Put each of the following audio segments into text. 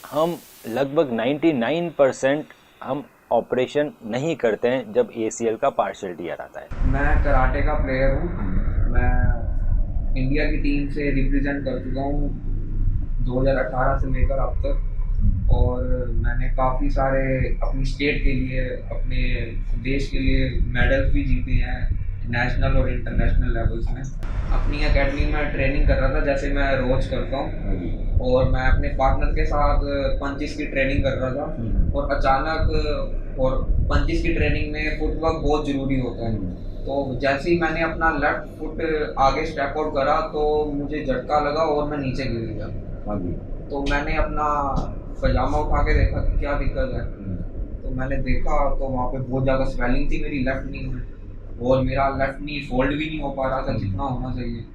हम लगभग 99% हम ऑपरेशन नहीं करते हैं जब एसीएल का पार्शियल टीयर आता है। मैं कराटे का प्लेयर हूँ। मैं इंडिया की टीम से रिप्रेजेंट कर चुका हूँ 2018 से लेकर अब तक। और मैंने काफ़ी सारे अपनी स्टेट के लिए, अपने देश के लिए मेडल्स भी जीते हैं नेशनल और इंटरनेशनल लेवल्स में। अपनी एकेडमी में ट्रेनिंग कर रहा था, जैसे मैं रोज करता हूँ, और मैं अपने पार्टनर के साथ पंचिस की ट्रेनिंग कर रहा था। और अचानक, और पंचिस की ट्रेनिंग में फुटवर्क बहुत ज़रूरी होता है, तो जैसे ही मैंने अपना लेफ्ट फुट आगे स्टेप आउट करा तो मुझे झटका लगा और मैं नीचे गिर गया। तो मैंने अपना पजामा उठा के देखा कि क्या दिक्कत है। तो मैंने देखा तो वहाँ पे बहुत ज़्यादा स्वेलिंग थी मेरी लेफ्ट नी में, और मेरा लेफ्ट नी फोल्ड भी नहीं हो पा रहा था जितना होना चाहिए।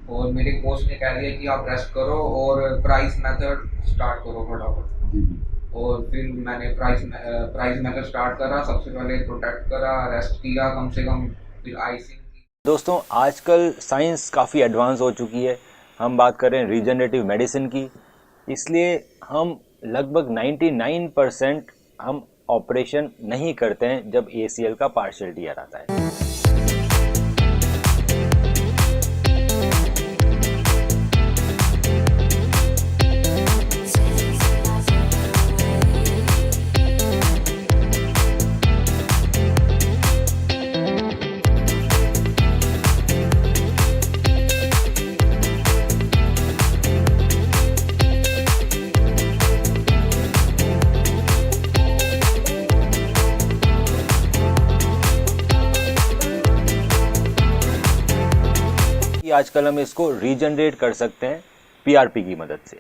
और मेरे कोच ने कह दिया कि आप रेस्ट करो और प्राइस मेथड स्टार्ट करो फटाफट। और फिर मैंने प्राइस मेथड स्टार्ट करा। सबसे पहले प्रोटेक्ट करा, रेस्ट किया कम से कम, फिर आइसिंग की। दोस्तों, आजकल साइंस काफ़ी एडवांस हो चुकी है। हम बात करें रीजनरेटिव मेडिसिन की, इसलिए हम लगभग 99% हम ऑपरेशन नहीं करते हैं जब एसीएल का पार्शियल टीयर आता है। आजकल हम इसको रीजनरेट कर सकते हैं पीआरपी की मदद से।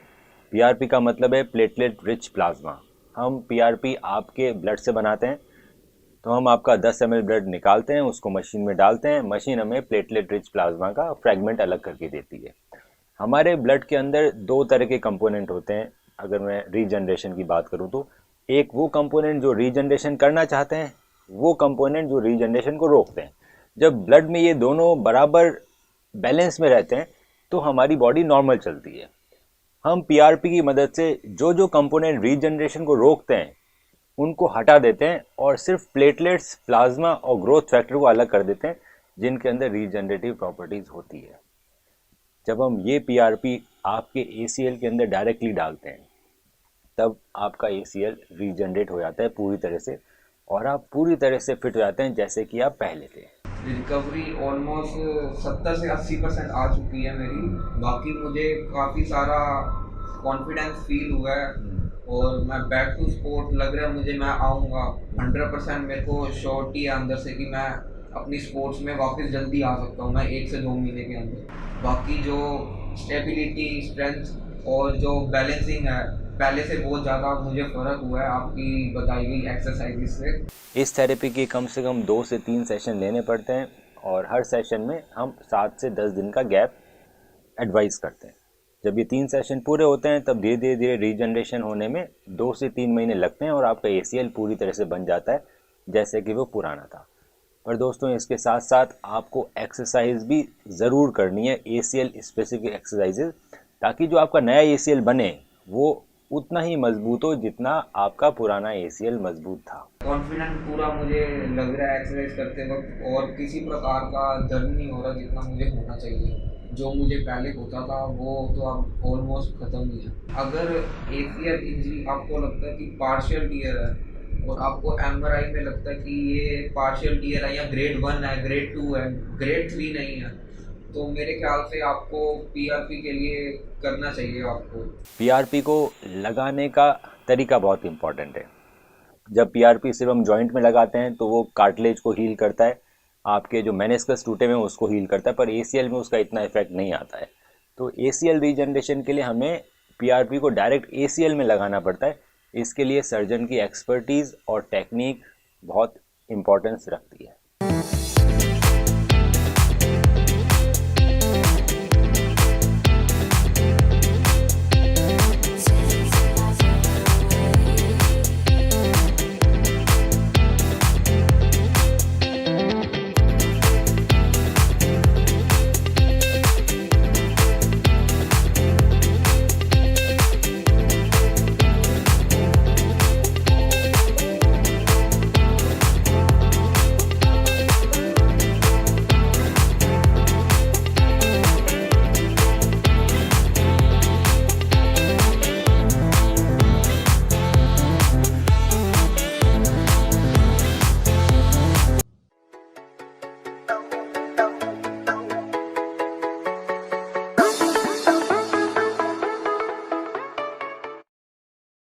पीआरपी का मतलब है प्लेटलेट रिच प्लाज्मा। हम पीआरपी आपके ब्लड से बनाते हैं। तो हम आपका 10 ml ब्लड निकालते हैं, उसको मशीन में डालते हैं। मशीन हमें प्लेटलेट रिच प्लाज्मा का फ्रेगमेंट अलग करके देती है। हमारे ब्लड के अंदर दो तरह के कंपोनेंट होते हैं। अगर मैं रीजनरेशन की बात करूं तो एक वो कंपोनेंट जो रीजनरेशन करना चाहते हैं, वो कंपोनेंट जो रीजनरेशन को रोकते हैं। जब ब्लड में ये दोनों बराबर बैलेंस में रहते हैं तो हमारी बॉडी नॉर्मल चलती है। हम पीआरपी की मदद से जो जो कंपोनेंट रीजनरेशन को रोकते हैं उनको हटा देते हैं और सिर्फ प्लेटलेट्स, प्लाज्मा और ग्रोथ फैक्टर को अलग कर देते हैं, जिनके अंदर रीजनरेटिव प्रॉपर्टीज होती है। जब हम ये पीआरपी आपके एसीएल के अंदर डायरेक्टली डालते हैं तब आपका एसीएल रीजनरेट हो जाता है पूरी तरह से, और आप पूरी तरह से फिट हो जाते हैं जैसे कि आप पहले थे। रिकवरी ऑलमोस्ट 70 से 80% आ चुकी है मेरी। बाकी मुझे काफ़ी सारा कॉन्फिडेंस फील हुआ है, और मैं बैक टू स्पोर्ट लग रहा है मुझे। मैं आऊँगा 100%, मेरे को श्योरिटी है अंदर से कि मैं अपनी स्पोर्ट्स में वापस जल्दी आ सकता हूँ, मैं 1 से 2 महीने के अंदर। बाकी जो स्टेबिलिटी, स्ट्रेंथ और जो बैलेंसिंग है, पहले से बहुत ज़्यादा मुझे फ़र्क हुआ है आपकी बताई गई एक्सरसाइज से। इस थेरेपी के कम से कम 2 से 3 सेशन लेने पड़ते हैं, और हर सेशन में हम 7 से 10 दिन का गैप एडवाइस करते हैं। जब ये 3 सेशन पूरे होते हैं तब धीरे धीरे रीजनरेशन होने में 2 से 3 महीने लगते हैं और आपका एसीएल पूरी तरह से बन जाता है जैसे कि वो पुराना था। पर दोस्तों, इसके साथ साथ आपको एक्सरसाइज भी ज़रूर करनी है, एसीएल स्पेसिफिक एक्सरसाइजेज, ताकि जो आपका नया एसीएल बने वो उतना ही मजबूत हो जितना आपका पुराना एसीएल मजबूत था। कॉन्फिडेंट पूरा मुझे लग रहा है एक्सरसाइज करते वक्त, और किसी प्रकार का दर्द नहीं हो रहा जितना मुझे होना चाहिए। जो मुझे पहले होता था वो तो अब ऑलमोस्ट ख़त्म ही है। अगर एसीएल इंजरी आपको लगता है कि पार्शियल टीयर है, और आपको एमआरआई में लगता है कि ये पार्शियल टीयर है या ग्रेड 1 है, ग्रेड 2 है, ग्रेड 3 नहीं है, तो मेरे ख्याल से आपको पीआरपी के लिए करना चाहिए आपको। पीआरपी को लगाने का तरीका बहुत इंपॉर्टेंट है। जब पीआरपी सिर्फ हम जॉइंट में लगाते हैं तो वो कार्टिलेज को हील करता है, आपके जो मेनिस्कस टूटे हुए हैं उसको हील करता है, पर एसीएल में उसका इतना इफेक्ट नहीं आता है। तो एसीएल रीजनरेशन के लिए हमें पीआरपी को डायरेक्ट एसीएल में लगाना पड़ता है। इसके लिए सर्जन की एक्सपर्टीज़ और टेक्निक बहुत इंपॉर्टेंस रखती है।